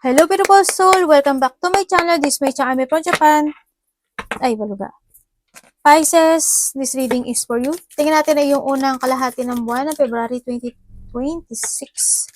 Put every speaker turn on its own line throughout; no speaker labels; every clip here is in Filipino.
Hello beautiful soul! Welcome back to my channel. This is my channel from Japan. Ay, baluga. Pisces, this reading is for you. Tingnan natin na yung unang kalahati ng buwan ng February 2026.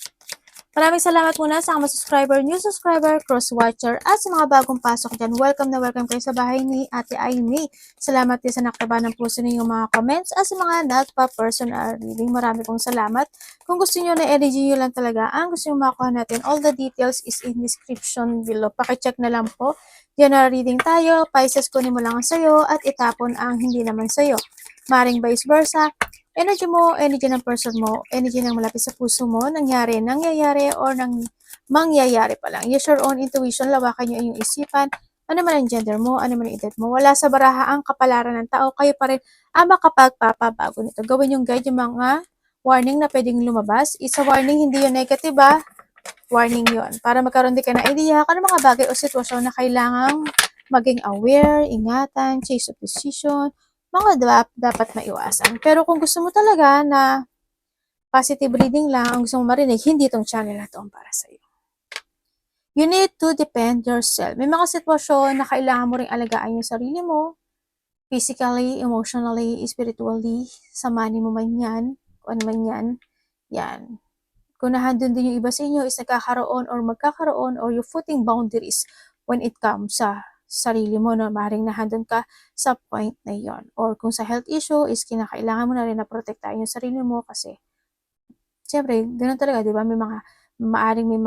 Maraming salamat muna sa mga subscriber, new subscriber, cross-watcher, at sa mga bagong pasok dyan. Welcome na welcome kayo sa bahay ni Ate Aimee. Salamat din sa nakataba ng puso ninyong mga comments at sa mga nagpa-personal reading. Marami pong salamat. Kung gusto niyo na energy nyo lang talaga, ang gusto nyo makuha natin, all the details is in description below. Pakicheck na lang po. General reading tayo, Pisces kunin mo lang ang sayo at itapon ang hindi naman sayo. Maring vice versa. Energy mo, energy ng person mo, energy ng malapit sa puso mo, nangyayari, or mangyayari pa lang. Use your own intuition, lawakan nyo yung isipan, ano man ang gender mo, ano man ang edad mo. Wala sa baraha ang kapalaran ng tao, kayo pa rin ang makapagpapabago nito. Gawin yung guide yung mga warning na pwedeng lumabas. It's a warning, hindi yung negative warning yon. Para magkaroon din ka ng idea kung ano mga bagay o sitwasyon na kailangang maging aware, ingatan, change of decision, mga dapat maiwasan. Pero kung gusto mo talaga na positive reading lang, ang gusto mo marinig, hindi itong channel na ito ang para sa'yo. You need to depend yourself. May mga sitwasyon na kailangan mo ring alagaan yung sarili mo, physically, emotionally, spiritually, sa money mo man yan, kung ano man yan, yan. Kung nandun din yung iba sa inyo is nagkakaroon or magkakaroon or you're putting boundaries when it comes sa sarili mo, no? Maring nahandun ka sa point na yon. Or kung sa health issue is kinakailangan mo na rin na protektahan yung sarili mo kasi siyempre, ganun talaga, di ba? Maaring may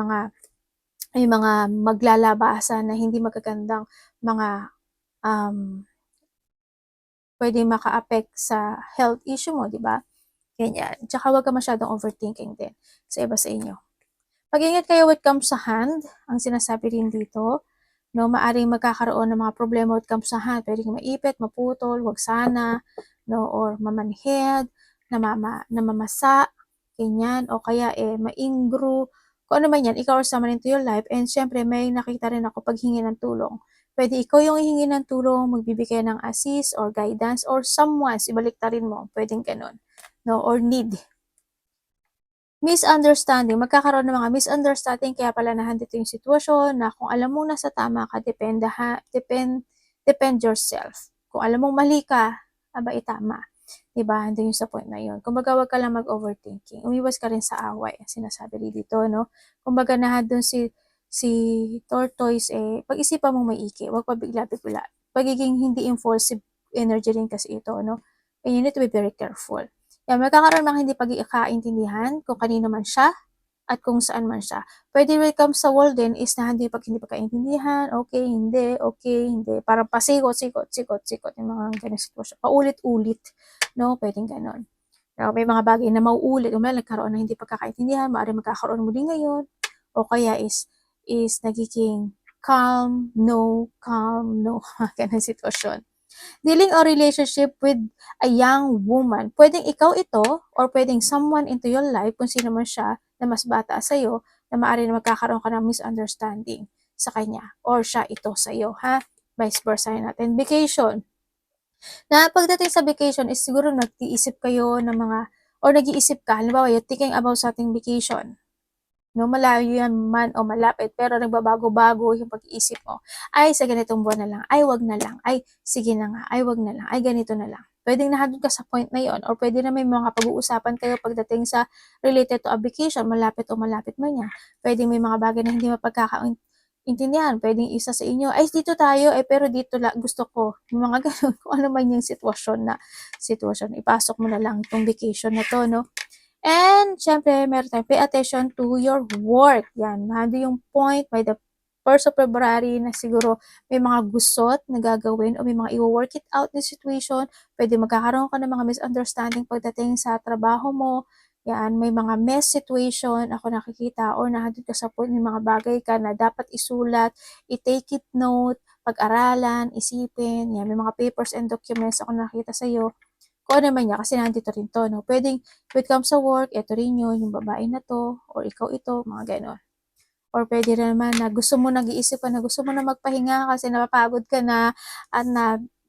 mga maglalabasan na hindi magagandang mga pwede maka-affect sa health issue mo, di ba? Ganyan. Tsaka huwag ka masyadong overthinking din sa iba sa inyo. Pag-ingat kayo when it comes sa hand, ang sinasabi rin dito, no, maaring magkakaroon ng mga problema when it comes sa hand. Pwedeng maipit, maputol, wag sana, no, or mamanhid, namamasa, ganyan, o kaya maingro, kung ano man yan, ikaw or someone into your life, and syempre may nakita rin ako paghingi ng tulong. Pwede ikaw yung hihingi ng tulong, magbibigay ng assist or guidance, or someone, ibalik ta rin mo, pwedeng ganun, no, or need. Misunderstanding, magkakaroon ng mga misunderstanding kaya pala nandito yung sitwasyon na kung alam mong nasa tama ka, depend yourself. Kung alam mong mali ka, aba itama. Diba? Andun yung sa point na yun. Kumbaga, wag ka lang mag-overthinking. Umiwas ka rin sa away, sinasabi rin dito, no? Kumbaga, nandun si tortoise, pag-isipan mong maiki, wag pa bigla-bigla. Pagiging hindi impulsive energy rin kasi ito, no? And you need to be very careful. Yan, magkakaroon ng hindi pagkakaintindihan kung kanino man siya at kung saan man siya. Pwede welcome sa world din is na hindi pagkaintindihan, okay, hindi. Parang pasikot, yung mga ganyan sitwasyon. Paulit-ulit, no? Pwedeng ganon. No, may mga bagay na mauulit, nagkaroon ng hindi pagkakaintindihan, maaaring magkakaroon muli ngayon, o kaya is nagiging calm, no, ganun sitwasyon. Dealing a relationship with a young woman. Pwedeng ikaw ito or pwedeng someone into your life, kung sino man siya na mas bata sa'yo, na maaari na magkakaroon ka ng misunderstanding sa kanya or siya ito sa'yo, ha? Vice versa natin. Vacation. Na pagdating sa vacation is siguro nag-iisip kayo ng mga or nag-iisip ka, halimbawa you're thinking about sa ating vacation. No, malayo yan man o malapit, pero nagbabago-bago yung pag-iisip mo. Ay, sa ganitong buwan na lang. Ay, wag na lang. Ay, sige na nga. Ay, wag na lang. Ay, ganito na lang. Pwedeng nahadod ka sa point na yon, or pwede na may mga pag-uusapan kayo pagdating sa related to a vacation, malapit o malapit man yan. Pwedeng may mga bagay na hindi mapagkakaintindihan. Pwedeng isa sa inyo, ay, dito tayo, pero dito lang, gusto ko. Yung mga ganun, kung ano man yung sitwasyon, ipasok mo na lang itong vacation na to, no? And, syempre, meron tayong pay attention to your work. Yan, nando yung point by the 1st of February na siguro may mga gusot na gagawin o may mga i-work it out na situation. Pwede magkakaroon ka ng mga misunderstanding pagdating sa trabaho mo. Yan, may mga mess situation ako nakikita or nandun ka sa point ng mga bagay ka na dapat isulat, i-take it note, pag-aralan, isipin. Yan, may mga papers and documents ako nakita sa'yo. Kung ano man niya, kasi nandito rin to, no? Pwedeng, when it comes sa work, ito rin yun, yung babae na to, or ikaw ito, mga ganon. Or pwede rin naman na gusto mo, nag-iisip ka na gusto mo na magpahinga kasi napapagod ka na at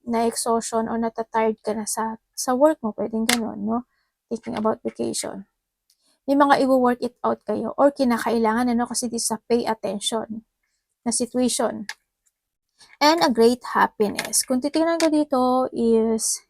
na-exhaustion or natatired ka na sa work mo, pwedeng ganon, no? Thinking about vacation. may mga i-work it out kayo or kinakailangan, ano, kasi this is a pay attention na situation. And a great happiness. Kung titingnan ko dito is,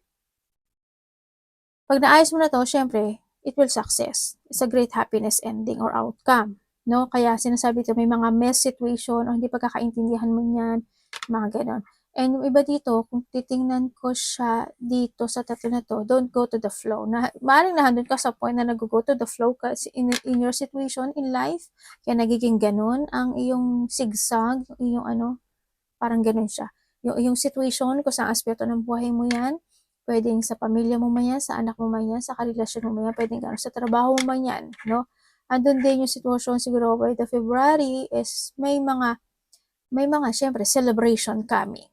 pag naayos mo na to, syempre, it will success. It's a great happiness ending or outcome. No? Kaya sinasabi ito, may mga mess situation o hindi pagkakaintindihan mo yan, mga ganon. And yung iba dito, kung titingnan ko siya dito sa tatlo na to, don't go to the flow. Maaaring nahandun ka sa point na nag-go to the flow kasi in your situation in life, kaya nagiging ganon ang iyong zigzag, iyong ano, parang ganun siya. Yung situation, kung saan aspeto ng buhay mo yan, pwedeng sa pamilya mo man yan, sa anak mo man yan, sa karelasyon mo man yan, pwedeng gano'n, sa trabaho mo man yan, no? Andun din yung sitwasyon siguro by the February is may mga syempre celebration coming.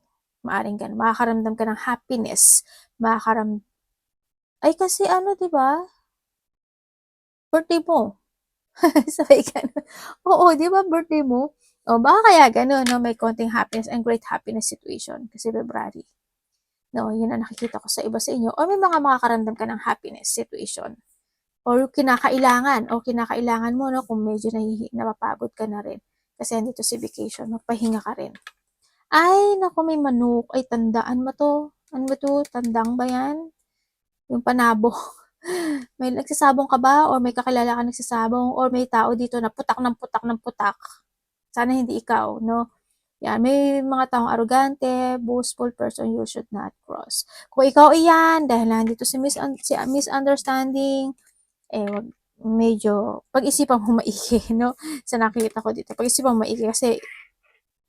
Maaring ganun. Makakaramdam ka ng happiness. Ay kasi ano, di ba? Birthday mo. Sabay ganun. Oo, di ba birthday mo? O, baka kaya ganun, no? May konting happiness and great happiness situation kasi February. No, yun ang nakikita ko sa iba sa inyo. O may mga makakaramdam ka ng happiness situation. Or kinakailangan mo, no, kung medyo napapagod ka na rin. Kasi andito si vacation, magpahinga ka rin. Ay, naku, may manok. Ay, tandaan mo to. Ano ba to? Tandang ba yan? Yung panabo. May nagsasabong ka ba? Or may kakilala ka nagsasabong? Or may tao dito na putak ng putak ng putak? Sana hindi ikaw, no? Yan, may mga taong arrogante, boastful person you should not cross. Kung ikaw iyan, dahil nandito si misunderstanding, wag, medyo pag-isipan mo maigi, no? Sa nakita ko dito, pag-isipan mo maigi kasi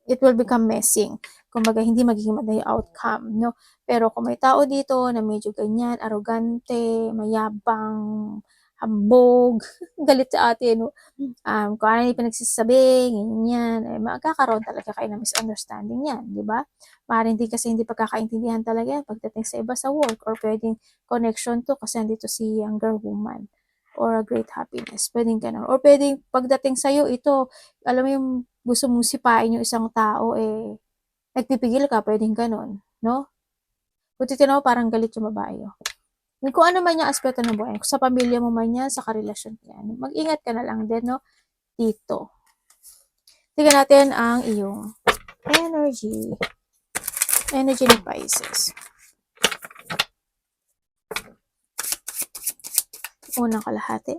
it will become messing. Kumbaga, hindi magiging maganda yung outcome, no? Pero kung may tao dito na medyo ganyan, arrogante, mayabang, hambog, galit sa atin, no? Kung ano yung pinagsasabi, ganyan, magkakaroon talaga kayo ng misunderstanding yan, di ba? Maaaring din kasi hindi pagkakaintindihan talaga yan pagdating sa iba sa work or pwedeng connection to kasi andito si younger woman or a great happiness. Pwedeng ganun. Or pwedeng pagdating sa'yo, ito, alam mo yung gusto mong sipain yung isang tao, nagpipigil ka, pwedeng ganun, no? Kung titinaw, parang galit yung babae. Kung ano man yung aspeto ng buhay, kung sa pamilya mo man yan, sa karelasyon yan, mag-ingat ka na lang din, no? Dito. Tingnan natin ang iyong energy. Energy ni Pisces. Unang kalahati.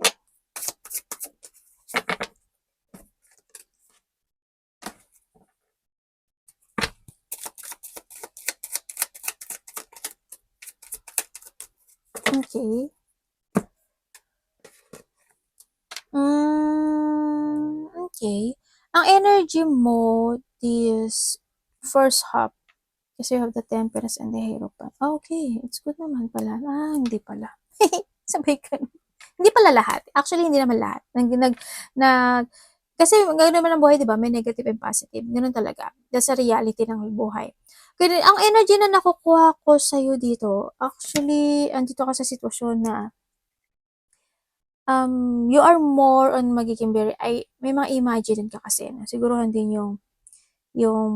Okay. Okay. Ang energy mo is first half. Kasi you have the Temperance and the Hierophant. Okay, it's good naman pala. Hindi pala. Sabay ka. Hindi pala lahat. Actually, hindi naman lahat. Kasi gano'n naman ang buhay, di ba? May negative and positive. Gano'n talaga. That's a reality ng buhay. Kaya ang energy na nakukuha ko sa'yo dito, actually, andito ka sa sitwasyon na you are more on magiging may mga imagine ka kasi. No? Siguro din yung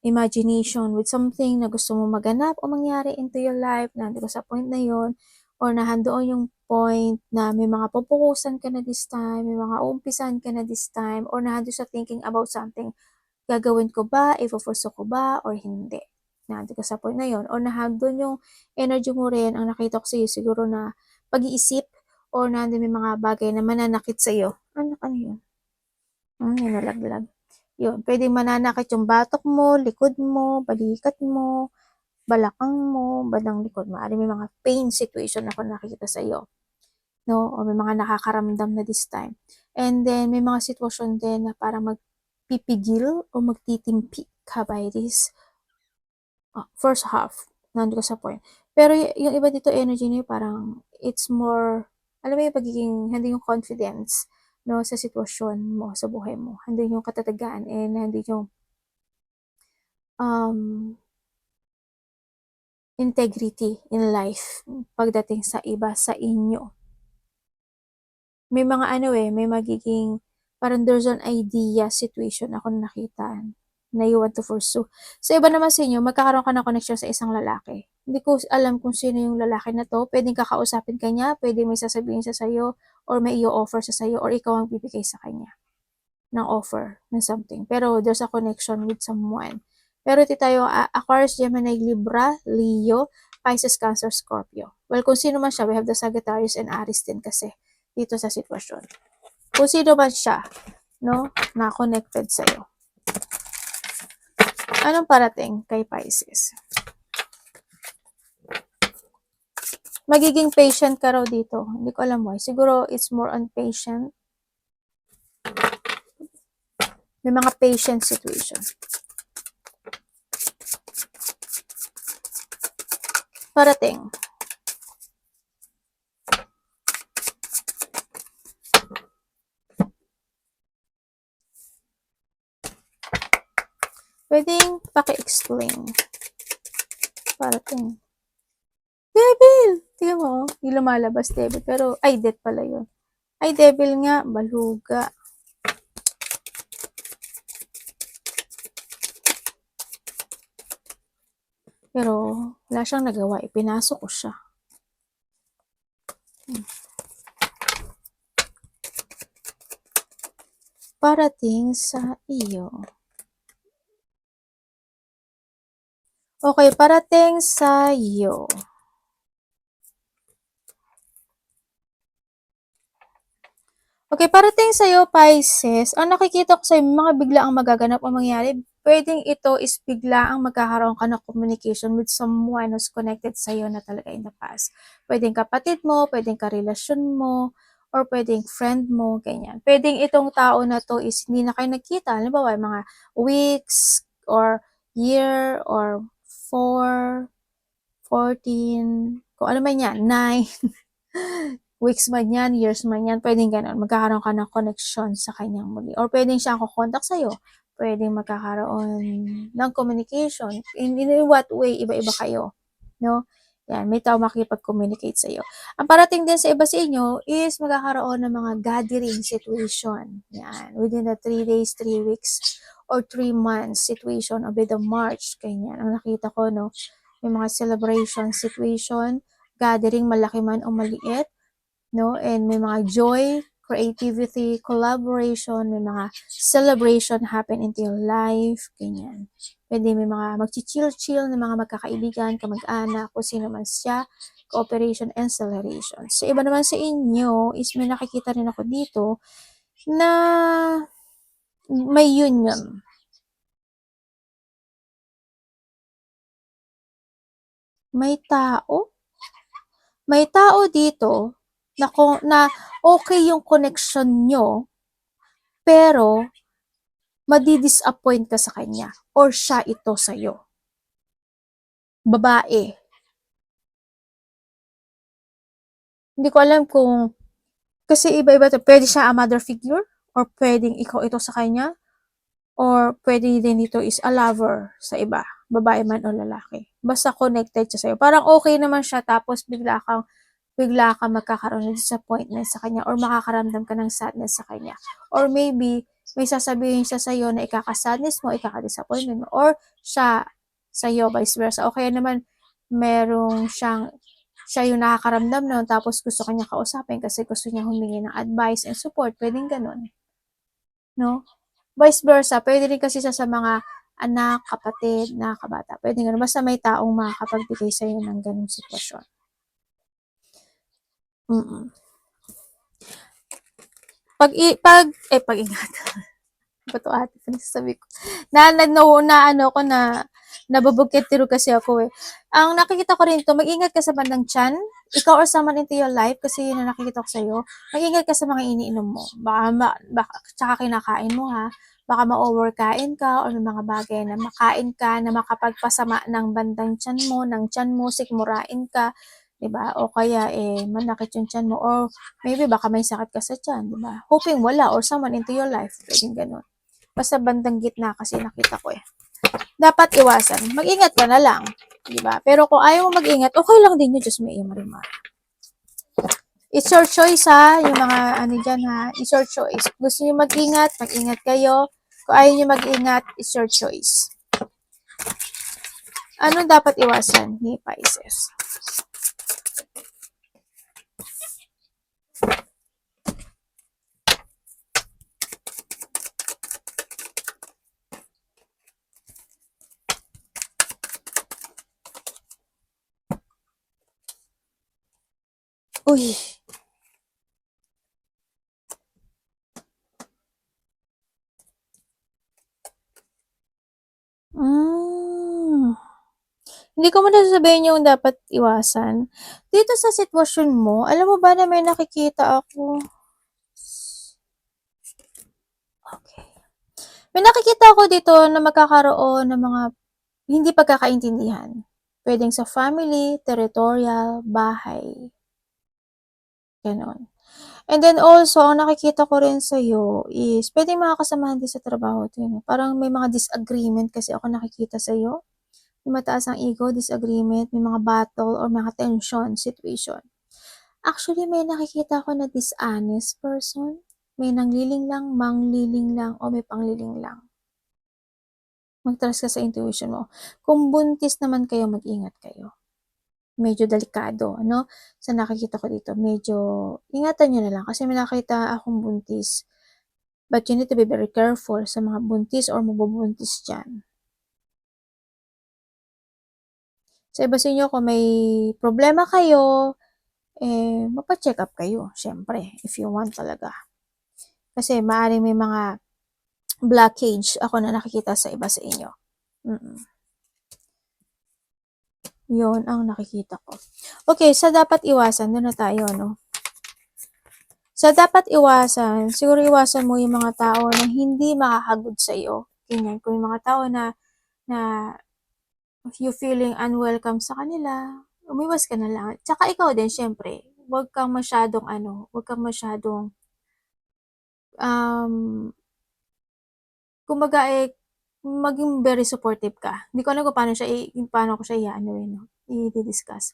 imagination with something na gusto mo maganap o mangyari into your life, nandito sa point na yon or nahandoon yung point na may mga pupukusan ka na this time, may mga uumpisan ka na this time, or nandito sa thinking about something, gagawin ko ba, ifo-pursue ko ba, or hindi. Nandito ka sa point na yon or nandun yung energy mo rin, ang nakita ko sa iyo siguro na pag-iisip, or nandun may mga bagay na mananakit sa iyo. Ano yun? Yung nalaglag. Yun, pwedeng mananakit yung batok mo, likod mo, balikat mo, balakang mo, bandang likod. Maaaring may mga pain situation ako nakikita sa iyo. No? O may mga nakakaramdam na this time. And then, may mga sitwasyon din na parang magpipigil o magtitimpi ka by this first half. Nandun ko sa point. Pero yung iba dito, energy niyo parang it's more, alam mo yung pagiging, hindi yung confidence, no, sa sitwasyon mo, sa buhay mo. Hindi yung katatagan and hindi yung integrity in life pagdating sa iba sa inyo. May mga may magiging parang there's an idea situation ako nakita na you want to pursue. Sa iba naman sa inyo, magkakaroon ka ng connection sa isang lalaki. Hindi ko alam kung sino yung lalaki na to. Pwedeng kakausapin ka niya, pwedeng may sasabihin siya sa'yo, or may i-offer sa sa'yo or ikaw ang bibigay sa kanya ng offer ng something. Pero there's a connection with someone. Pero ito tayo, Aquarius, Gemini, Libra, Leo, Pisces, Cancer, Scorpio. Well, kung sino man siya, we have the Sagittarius and Aries din kasi dito sa sitwasyon. Kung sino man siya, no, na connected sa'yo. Anong parating kay Pisces? Magiging patient ka raw dito. Hindi ko alam why. Siguro it's more on patient. May mga patient situation. Parating. Pwedeng paki-explain. Parating. Devil! Tingnan mo, yung lumalabas devil. Pero, ay, death pala yun. Ay, devil nga, baluga. Pero, wala siyang nagawa. Ipinasok ko siya. Parating sa iyo. Okay, parating sa iyo. Okay, parating sa'yo, Pisces, ang nakikita ko sa'yo, mga bigla ang magaganap o mangyari. Pwedeng ito is bigla ang magkakaroon ka ng communication with someone who's connected sa'yo na talaga in the past. Pwedeng kapatid mo, pwedeng karelasyon mo, or pwedeng friend mo, ganyan. Pwedeng itong tao na to is hindi na kayo nagkita. Halimbawa, mga weeks, or year, or 4, 14, kung ano man yan, 9, weeks man yan, years man yan, pwedeng ganun. Magkakaroon ka ng connection sa kanyang muli. Or pwedeng siya kukontak sa'yo. Pwedeng magkakaroon ng communication. In what way, iba-iba kayo. No? Yan, may tao makikipag-communicate sa'yo. Ang parating din sa iba sa inyo is magkakaroon ng mga gathering situation. Yan, within the 3 days, 3 weeks, or 3 months situation of the March. Ganyan, ang nakita ko, no? May mga celebration situation, gathering, malaki man o maliit, no? And may mga joy, creativity, collaboration, may mga celebration happen into your life, ganyan. Pwede may mga mag-chill-chill na mga magkakaibigan, kamag-anak, kung sino man siya, cooperation and celebration. So, iba naman sa inyo, is may nakikita rin ako dito, na may union. May tao? May tao dito, na okay yung connection nyo, pero madi-disappoint ka sa kanya or siya ito sa'yo. Babae. Hindi ko alam kung, kasi iba-iba to. Pwede siya a mother figure, or pwedeng ikaw ito sa kanya, or pwede din ito is a lover sa iba, babae man o lalaki. Basta connected siya sa'yo. Parang okay naman siya, tapos bigla ka magkakaroon ng disappointment sa kanya or makakaramdam ka ng sadness sa kanya. Or maybe, may sasabihin siya sa'yo na ikaka-sadness mo, ikaka-disappointment mo, or siya sa'yo, vice versa. O kaya naman, siya yung nakakaramdam nun, tapos gusto kanya kausapin kasi gusto niya humingi ng advice and support. Pwedeng ganun. No? Vice versa, pwede rin kasi siya sa mga anak, kapatid, na kabata. Pwede ganun. Basta may taong makakapagbigay sa'yo ng ganung sitwasyon. Pag-ingat. Bato ate, pinagsasabi ko. Nabubugkit tiro kasi ako eh. Ang nakikita ko rin to, mag-ingat ka sa bandang tiyan. Ikaw or someone into your life, kasi yun ang nakikita ko sa'yo. Mag-ingat ka sa mga iniinom mo. Tsaka kinakain mo ha. Baka ma-overkain ka or may mga bagay na makain ka na makapagpasama ng bandang tiyan mo, sikmurain ka. Diba? O kaya, manakit yung tiyan mo. Or maybe, baka may sakit ka sa tiyan. Diba? Hoping wala or someone into your life. Pwedeng ganun. Basta bandang gitna kasi nakita ko eh. Dapat iwasan. Mag-ingat ka na lang. Diba? Pero kung ayaw mo mag-ingat, okay lang din yun. Diyos may iyo marimar. It's your choice ha. Yung mga dyan ha. It's your choice. Gusto nyo mag-ingat, mag-ingat kayo. Kung ayaw nyo mag-ingat, it's your choice. Ano dapat iwasan ni Pisces? Uy. Hmm. Hindi ko muna sasabihin yung dapat iwasan. Dito sa sitwasyon mo, alam mo ba na may nakikita ako? Okay. May nakikita ako dito na magkakaroon ng mga hindi pagkakaintindihan. Pwedeng sa family, territorial, bahay, gano'n. And then also, ang nakikita ko rin sa'yo is puwedeng mga kasamahan din sa trabaho 'to, eh, 'no? Parang may mga disagreement kasi ako nakikita sa'yo. May mataas ang ego, disagreement, may mga battle or mga tension, situation. Actually, may nakikita ako na dishonest person. May nangliling lang, mangliling lang, o may pangliling lang. Mag-trust ka sa intuition mo. Kung buntis naman kayo, mag-ingat kayo. Medyo delikado, ano, sa nakikita ko dito. Medyo ingatan niyo na lang kasi may nakita akong buntis. But you need to be very careful sa mga buntis or mabubuntis diyan. Sa iba sa inyo kung may problema kayo, mapa-check up kayo siyempre if you want talaga. Kasi maaaring may mga blockage ako na nakikita sa iba sa inyo. Yun ang nakikita ko. Okay, sa dapat iwasan, doon na tayo, no? Sa dapat iwasan, siguro iwasan mo yung mga tao na hindi makakagod sa iyo. Ganyan, kung yung mga tao na you feeling unwelcome sa kanila, umiwas ka na lang. Tsaka ikaw din, syempre, huwag kang masyadong, um, kumbaga maging very supportive ka. Hindi ko alam kung paano ko siya i-ano no, i-discuss.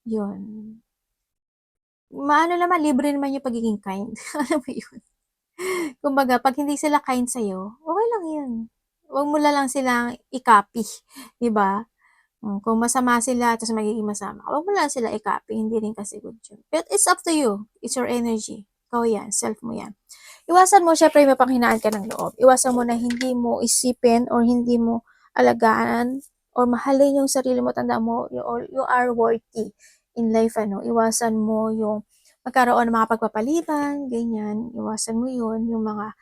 Yun. Maano naman, libre naman yung pagiging kind. Alam mo yun? Kumbaga, pag hindi sila kind sa'yo, okay lang yun. Huwag mo na lang silang i-copy, di ba? Kung masama sila, tapos magiging masama ka, huwag mo lang sila i-copy, hindi rin kasi good yun. But it's up to you. It's your energy. Ikaw yan, self mo yan. Iwasan mo, syempre, may panghinaan ka ng loob. Iwasan mo na hindi mo isipin or hindi mo alagaan or mahalin yung sarili mo. Tanda mo, you are worthy in life, ano. Iwasan mo yung magkaroon ng mga pagpapaliban, ganyan. Iwasan mo yun, yung mga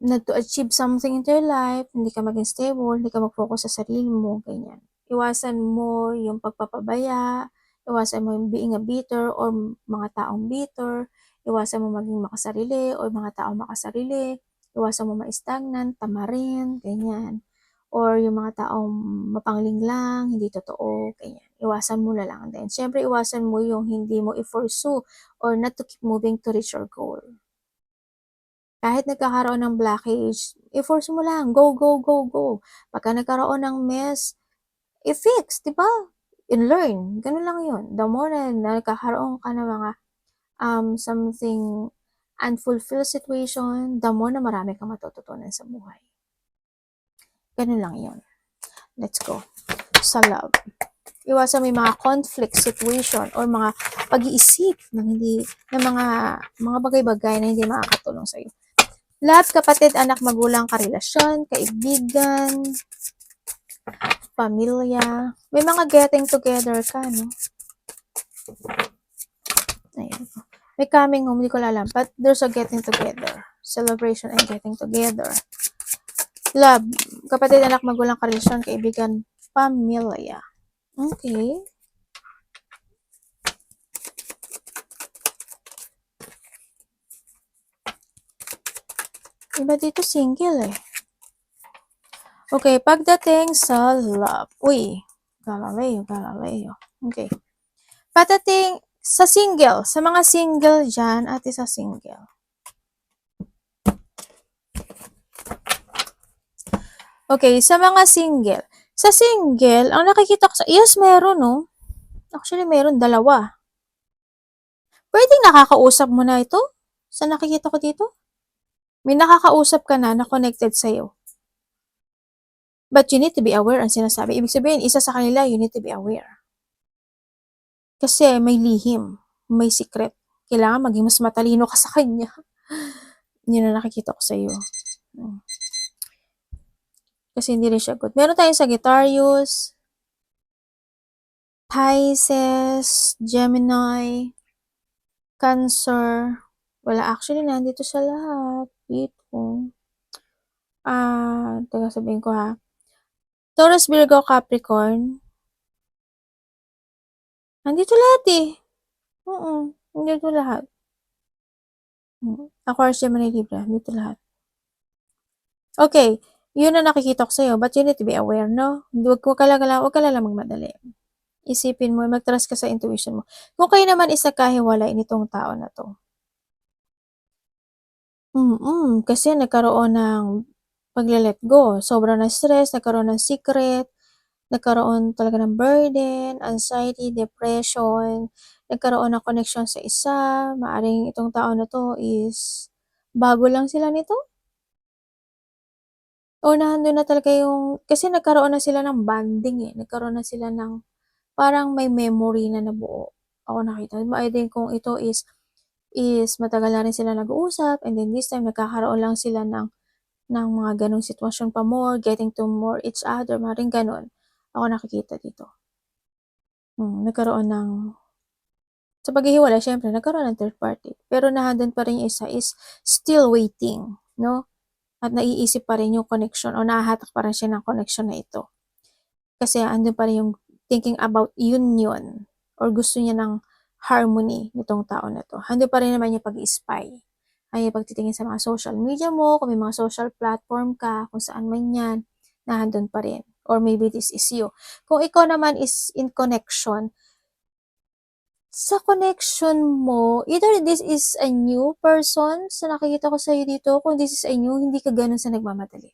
na to achieve something in your life, hindi ka maging stable, hindi ka mag-focus sa sarili mo, ganyan. Iwasan mo yung pagpapabaya, iwasan mo yung being a bitter or mga taong bitter, iwasan mo maging makasarili or mga taong makasarili, iwasan mo ma-stagnant, tamarin, ganyan. Or yung mga taong mapangling lang, hindi totoo, ganyan. Iwasan mo na lang din. Siyempre, iwasan mo yung hindi mo i-pursue or not to keep moving to reach your goal. Kahit nagkakaroon ng blockage, i-force mo lang, go, go, go, go. Pagka nagkaroon ng mess, i-fix, di ba? And learn. Ganun lang yun. The more na nagkakaroon ka ng mga something unfulfilled situation, the more na marami kang matututunan sa buhay. Ganun lang yun. Let's go. Sa love. Iwasan mo yung mga conflict situation or mga pag-iisip ng mga bagay-bagay na hindi makakatulong sa iyo. Lahat, kapatid, anak, magulang, karelasyon, kaibigan, pamilya. May mga getting together ka, no? Ayan. May coming home, hindi ko alam. But there's a getting together. Celebration and getting together. Love, kapatid, anak, magulang, karelasyon, kaibigan, pamilya. Okay. Iba dito single eh. Okay, pagdating sa love. Uy, Galileo. Okay. Pagdating sa single, sa mga single dyan, ate sa single. Okay, sa mga single. Sa single, ang nakikita ko yes, meron, no? Actually, meron, dalawa. Pwedeng nakakausap mo na ito? Sa nakikita ko dito? May nakakausap ka na connected sa'yo. But you need to be aware ang sinasabi. Ibig sabihin, isa sa kanila, you need to be aware. Kasi may lihim, may secret. Kailangan maging mas matalino ka sa kanya. Yun ang nakikita ko sa'yo. Kasi hindi rin siya good. Meron tayong Sagittarius, Pisces, Gemini, Cancer. Wala, actually, nandito sa lahat. Dito. Teka sabihin ko ha. Taurus, Virgo, Capricorn. Nandito lahat eh. Oo, nandito lahat. Aquarius, Gemini, Libra. Nandito lahat. Okay, yun ang nakikita ko sa'yo. But you need to be aware, no? Huwag ka lang magmadali. Isipin mo, mag-trust ka sa intuition mo. Kung kayo naman is nagkahiwalay nitong tao na to. Kasi nagkaroon ng pagle-let go. Sobrang na stress, nagkaroon ng secret, nagkaroon talaga ng burden, anxiety, depression, nagkaroon ng connection sa isa, maaring itong tao na to is bago lang sila nito. O nandun na talaga yung, kasi nagkaroon na sila ng bonding eh. Nagkaroon na sila ng parang may memory na nabuo. Ako nakita. Din kung ito is matagal na rin sila nag-uusap and then this time nagkakaroon lang sila ng mga ganong sitwasyon pa more, getting to more each other, maring ganon. Ako nakikita dito. Nagkaroon ng, sa paghihiwalay, syempre, nagkaroon ng third party. Pero nandun pa rin yung isa is still waiting, no? At naiisip pa rin yung connection o nahahatak pa rin siya ng connection na ito. Kasi andun pa rin yung thinking about union or gusto niya ng harmony nitong tao na to. Andun pa rin naman yung pag-spy. Ay pagtitingin sa mga social media mo, kung may mga social platform ka, kung saan man yan, nandun pa rin. Or maybe this is you. Kung ikaw naman is in connection, sa connection mo, either this is a new person sa nakikita ko sa'yo dito, kung this is a new, hindi ka ganun sa nagmamadali.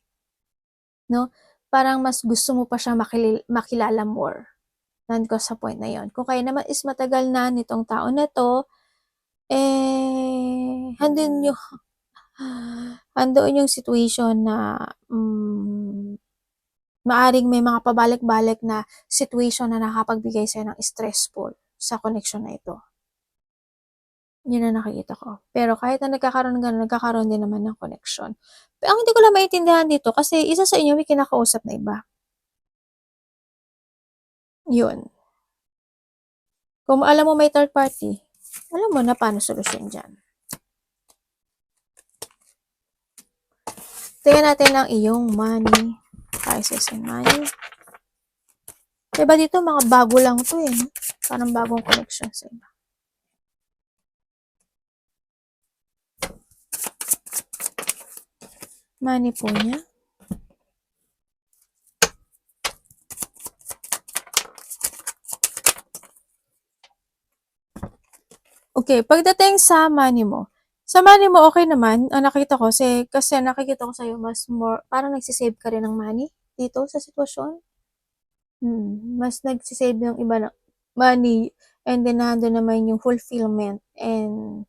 No? Parang mas gusto mo pa siya makilala more. Nandun ko sa point na yon. Kung kayo naman is matagal na nitong tao na to, andun yung situation na maaring may mga pabalik-balik na situation na nakapagbigay sa'yo ng stressful sa connection na ito. Yun ang nakikita ko. Pero kahit na nagkakaroon ng gano'n, nagkakaroon din naman ng connection. Pero ang hindi ko lang maintindihan dito kasi isa sa inyo may kinakausap na iba. Yun. Kung alam mo may third party, alam mo na paano solusyon dyan. Tingnan natin ang iyong money. Prices and money. Diba dito mga bago lang to eh. Parang bagong connection sa iba. Money po niya. Okay, pagdating sa money mo, okay naman, ang nakita ko, kasi nakikita ko sa'yo, mas more, parang nagsisave ka rin ng money dito sa sitwasyon. Mas nagsisave yung iba ng money, and then nandun naman yung fulfillment and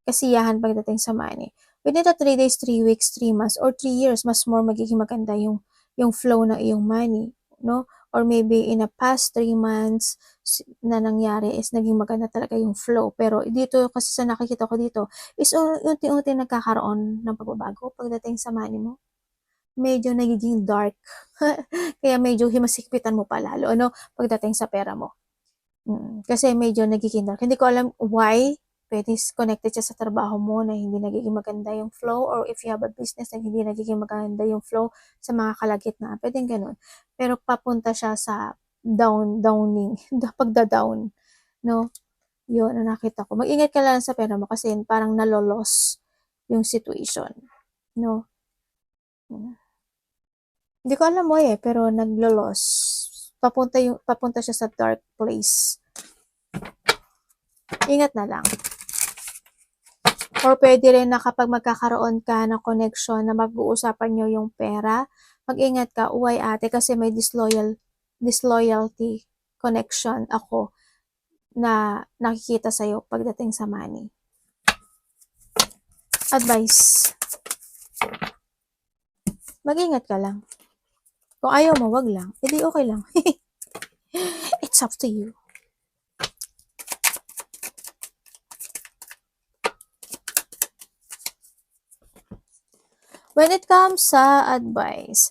kasiyahan pagdating sa money. Within the 3 days, 3 weeks, 3 months, or 3 years, mas more magiging maganda yung flow ng iyong money, no? Or maybe in the past 3 months na nangyari is naging maganda talaga yung flow. Pero dito, kasi sa nakikita ko dito, is unti-unti nagkakaroon ng pagbabago pagdating sa money mo. Medyo nagiging dark. Kaya medyo himasikpitan mo pa lalo, ano, pagdating sa pera mo. Kasi medyo nagiging dark. Hindi ko alam why. Pwede connected siya sa trabaho mo na hindi nagiging maganda yung flow, or if you have a business na hindi nagiging maganda yung flow sa mga kalagitnaan. Pwedeng ganun. Pero papunta siya sa downing, pagda-down. No? Yun, ang nakita ko. Mag-ingat ka lang sa pera mo kasi parang nalolos yung situation. No? Hindi ko alam mo eh, pero naglo-loss. Papunta siya sa dark place. Ingat na lang. Or pwede rin na kapag magkakaroon ka ng connection na mag-uusapan nyo yung pera, mag-ingat ka, uway ate, kasi may disloyalty connection ako na nakikita sa'yo pagdating sa money. Advice. Mag-ingat ka lang. Kung ayaw mo, wag lang. Hindi okay lang. It's up to you. When it comes sa advice,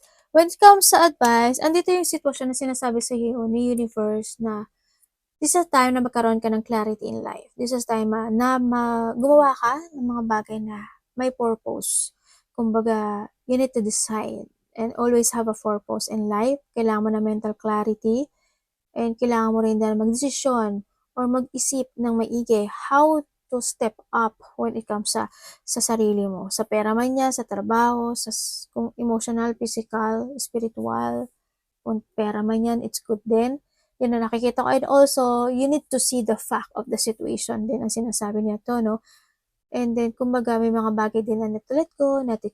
andito yung sitwasyon na sinasabi sa iyo ni universe na this is time na magkaroon ka ng clarity in life. This is time na gumawa ka ng mga bagay na may purpose. Kumbaga, you need to decide and always have a purpose in life. Kailangan mo ng mental clarity and kailangan mo rin din magdesisyon or mag-isip ng maigi how to step up when it comes sa sarili mo. Sa pera man yan, sa trabaho, kung emotional, physical, spiritual, kung pera man yan, it's good din. Yun na nakikita ko. And also, you need to see the fact of the situation din ang sinasabi niya to, no? And then, kumbaga, may mga bagay din na need to let go, need to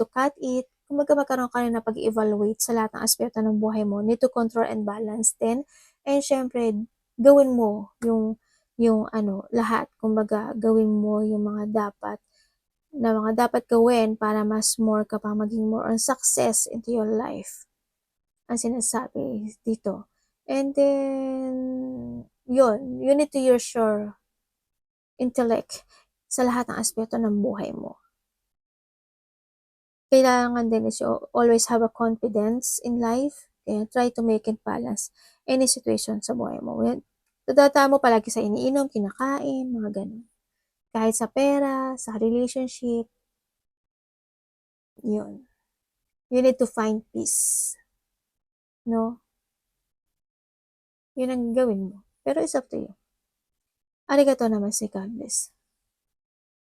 cut it. Kumbaga, magkaroon ka rin na pag-evaluate sa lahat ng aspeto ng buhay mo. Need to control and balance din. And syempre, gawin mo yung lahat. Kumbaga, gawin mo yung mga dapat gawin para mas more ka pa maging more on success into your life. Ang sinasabi dito. And then, yun, you need to use your intellect sa lahat ng aspeto ng buhay mo. Kailangan din is you always have a confidence in life. Kaya try to make it balance any situation sa buhay mo. Tatataan mo palagi sa iniinom, kinakain, mga ganun. Kahit sa pera, sa relationship, yun. You need to find peace. No? Yun ang gawin mo. Pero it's up to you. Arigato naman, God bless.